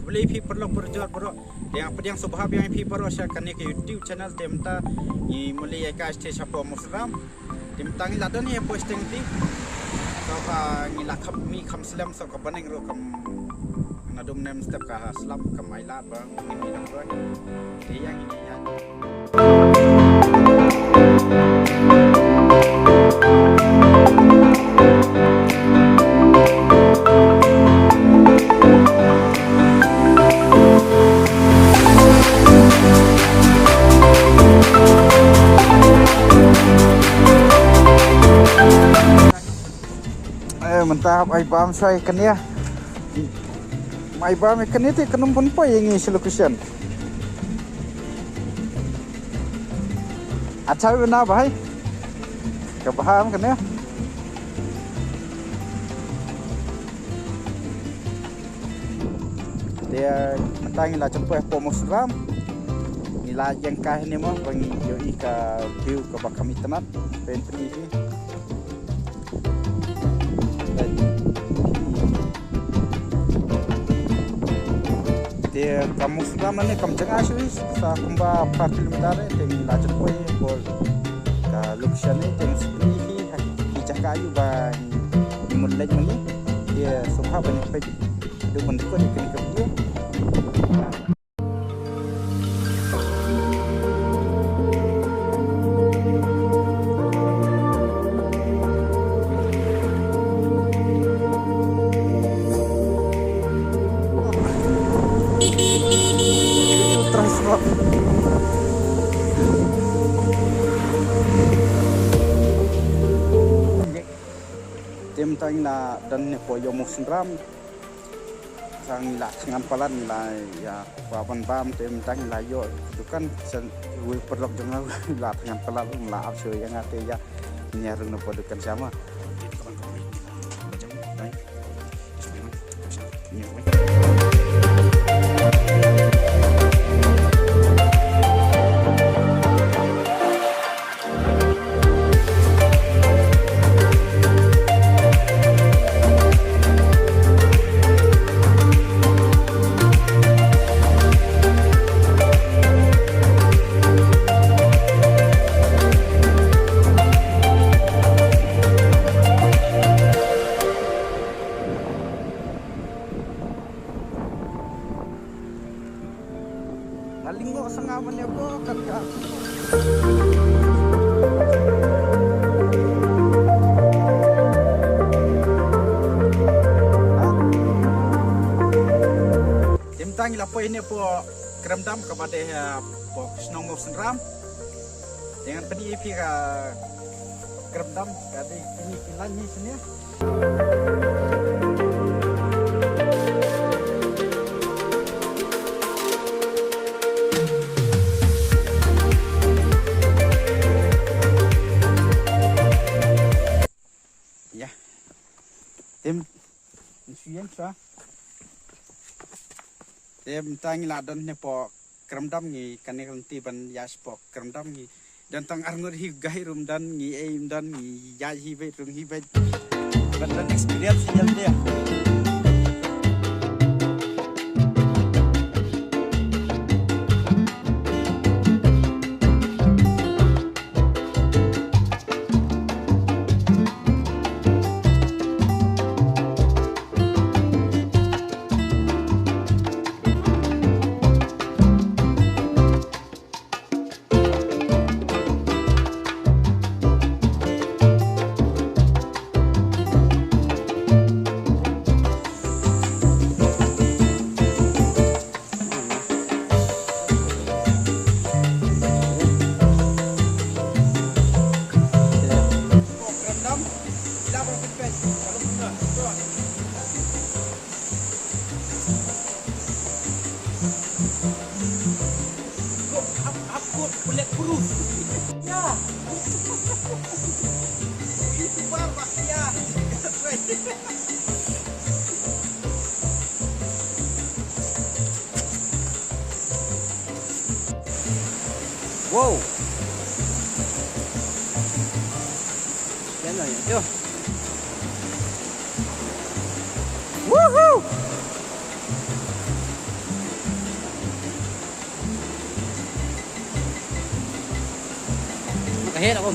Boleh pi perlu berjual bro. Yang apa yang subhab yang pi bro share करने के YouTube channel temta ni mulai ka stage apa musram temta ni ladan ni posting ti so ka ni lakap mi kham slam so ka baneng ro kam nadum nem step ka slam kam ailat bang ni bro dia yang ini ya. Mantap ai bam sai kan ya mai bam kan itu kenum pun pa yang ini solution अच्छा भी ना भाई क्या पहाम kan ya dia mentang ila cempoh pomosram ila jengkah ni mo bagi yoi ka view ka bakam itnat pentri ni dia kamu sudah mana kamu jangan asyik sa kumba 4 kilometer teng ila cempoh bol ka location ni teng seperti hijah kayu ba mulai mani dia subha banyak pe do mendeko ni kan video tim tang na dan ne po yo musram sang la ngan palan la ya papan pam tim tang la yo itu kan we perlok jeng la ngan palan la afsyo yang ate ya nyarung no podukan sama linggo sengaman ya ko kan ka timtang la po ini po keremdam kepada po snong mo senram dengan peni ip ka keremdam kadi ini kilan ni sini tim siang sa tim tang la dan ne po keremdam ni kanel ti ban yas po keremdam ni dan tang arnur hi gahirum dan ni aim dan ni ya hi be rum hi be dan experience yang dia Ya. Itu bapak ya. Wow. Yan na yan. Yo. Woohoo! Nakahit ako.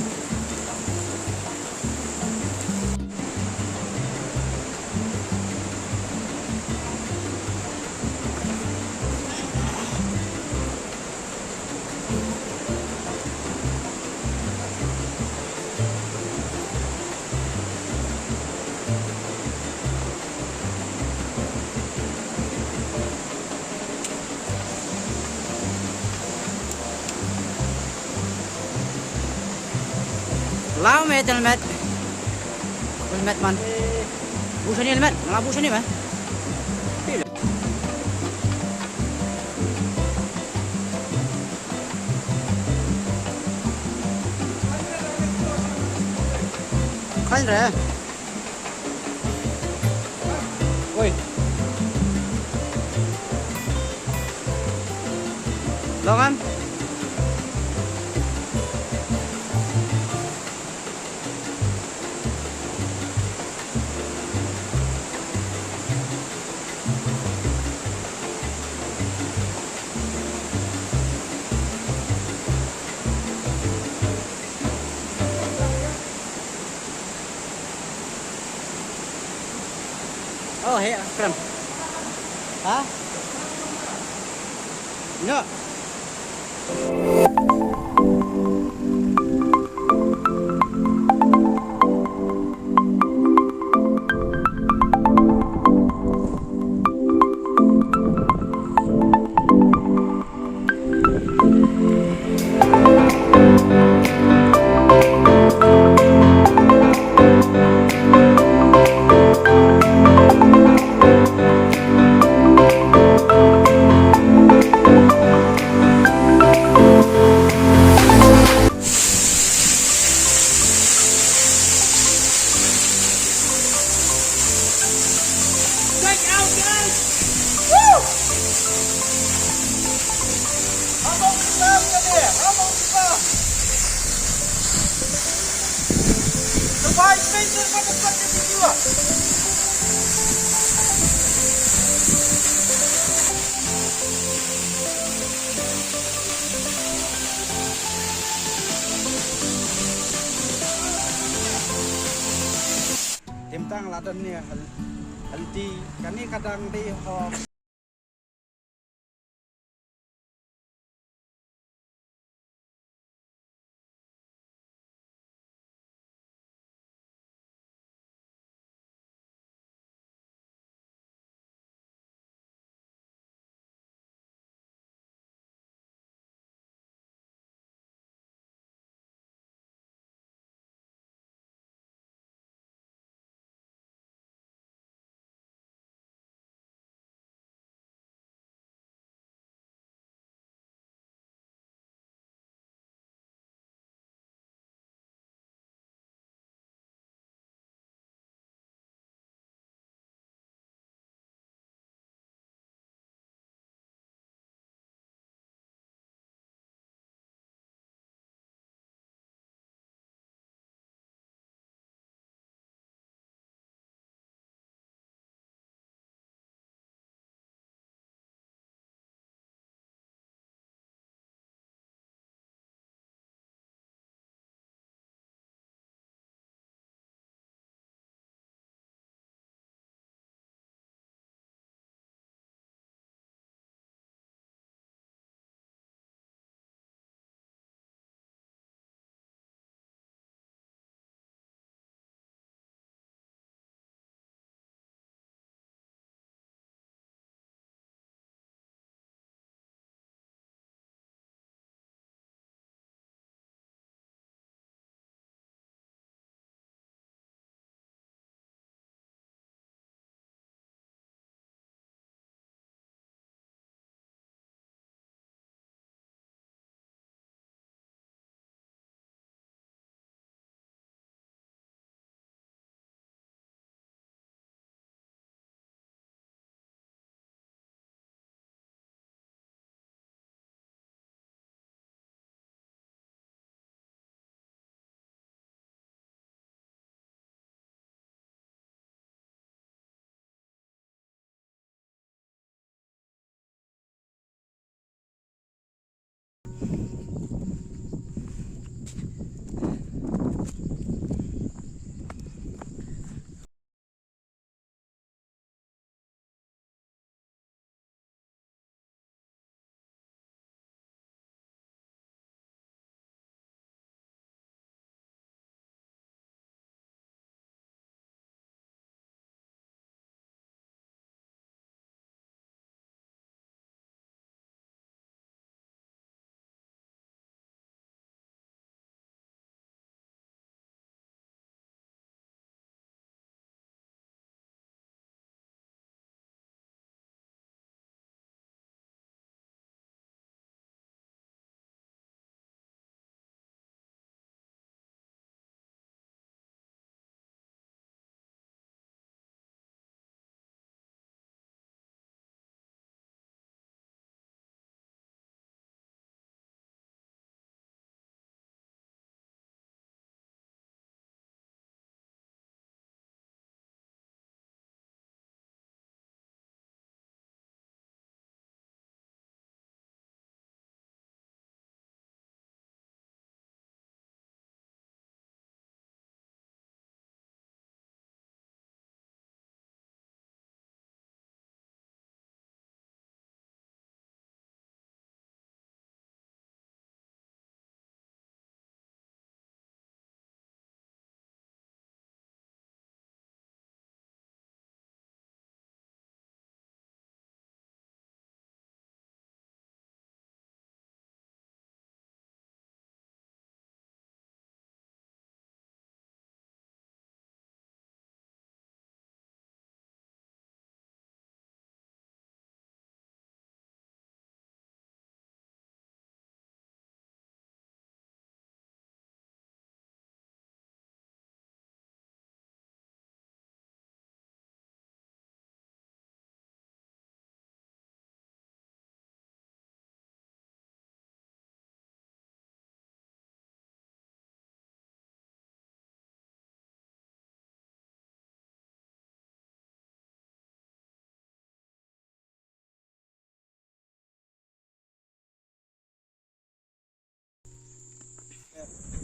Helmet, helmet. Helmet man. Busa ni helmet. Nakabusa ni ba? Kain re. Oi. Longan. Oh, hey, kram. Hah? No. Timtang ladan ni henti kani kadang di ho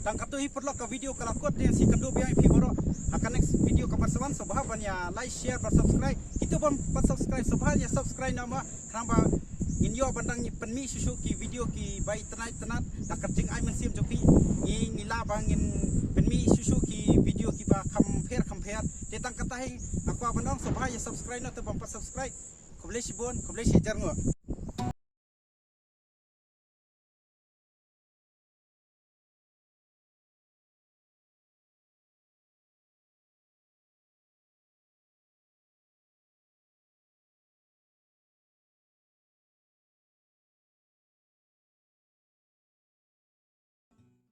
tang katuhi perlo ka video kalakot yang si kedua VIP boro akan next video kamarsawan sobahaban ya like share dan subscribe kita pun subscribe sobahan ya subscribe nama kerana inyo bandang ni penmi susu ki video ki baik tenat nak kerjing ai mensim joki ngila bangin penmi susu ki video ki ba compare detang katahing aku abandang sobahan ya subscribe na tu bampa subscribe kublesi bon kublesi jarngo